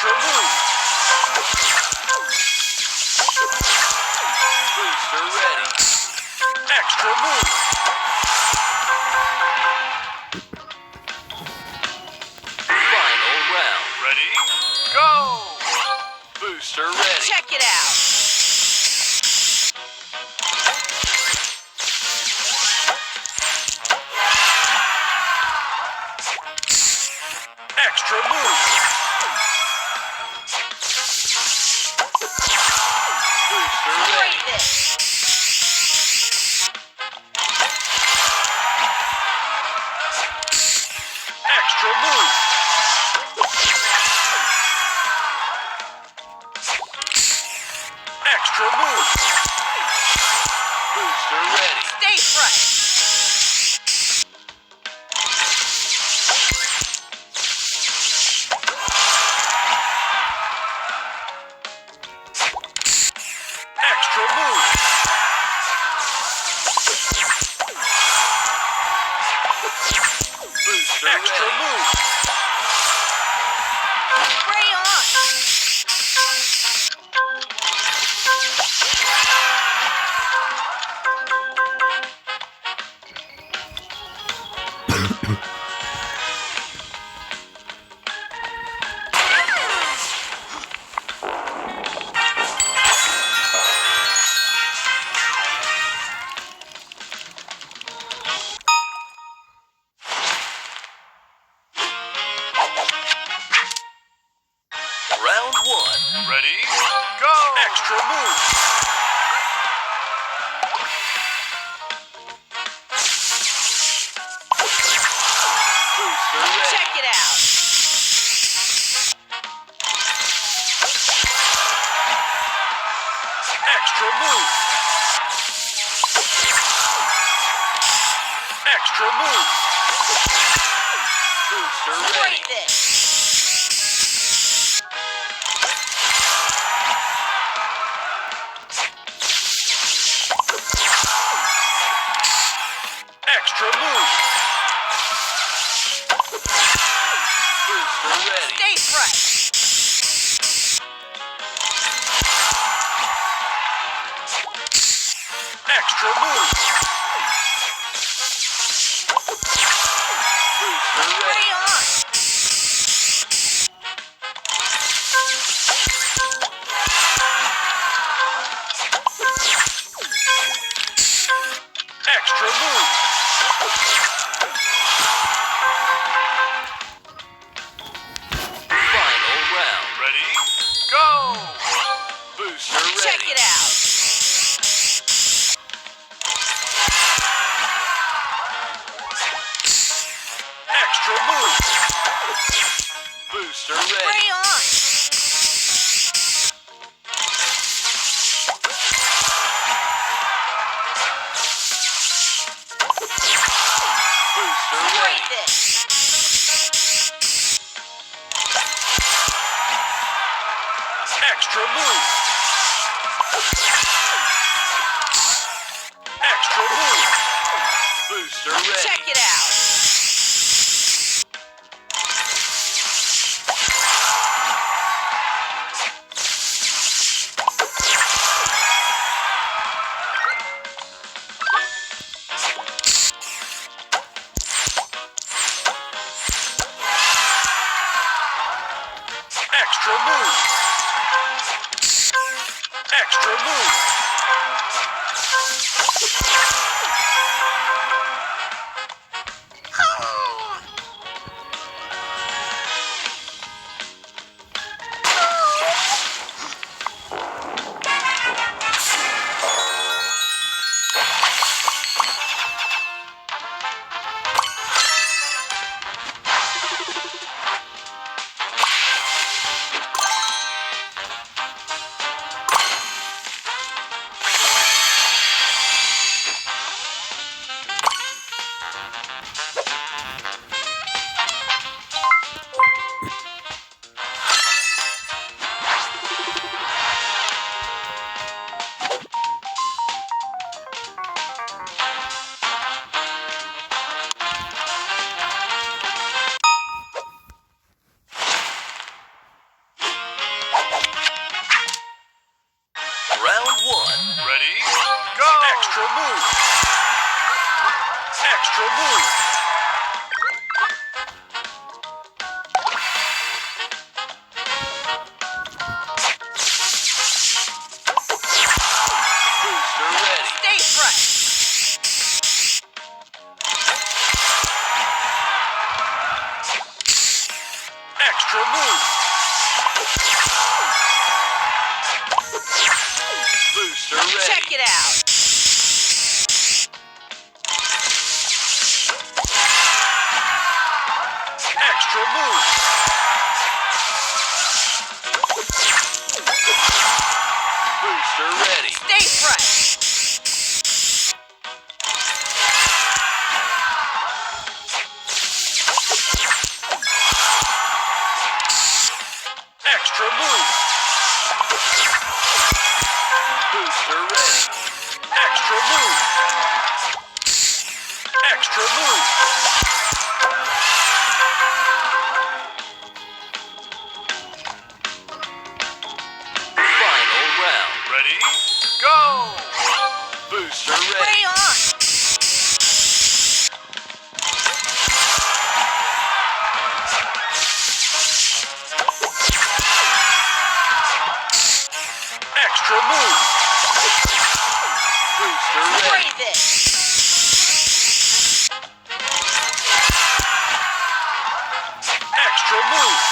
Extra move. Booster ready. Extra move. Final round. Ready? Go! Booster ready. Check it out. Extra move. Booster ready. Break this. Extra move. Extra move. Booster ready. Stay fresh. Extra move. Booster extra ready. Move. Spray on. Round one. Ready? Go! Extra move. Booster ready. Check it out. Extra move. Extra move. Booster ready. Break this. Extra move. Booster ready. Stay fresh. Extra move. Booster Spray ready. on. Extra move. Final round. Ready? Go! Booster ready. Check it out. Extra move. Booster ready. Spray on. Booster Break ready. this. Extra move. Extra move. Booster ready. Check it out. Extra move. Extra move. Extra move. Booster ready. Stay fresh. Extra move. Booster ready. Extra move. Extra move. Final round. Ready? Go! Booster ready. Spray on. Extra move. Booster Spray ready. this. Extra move.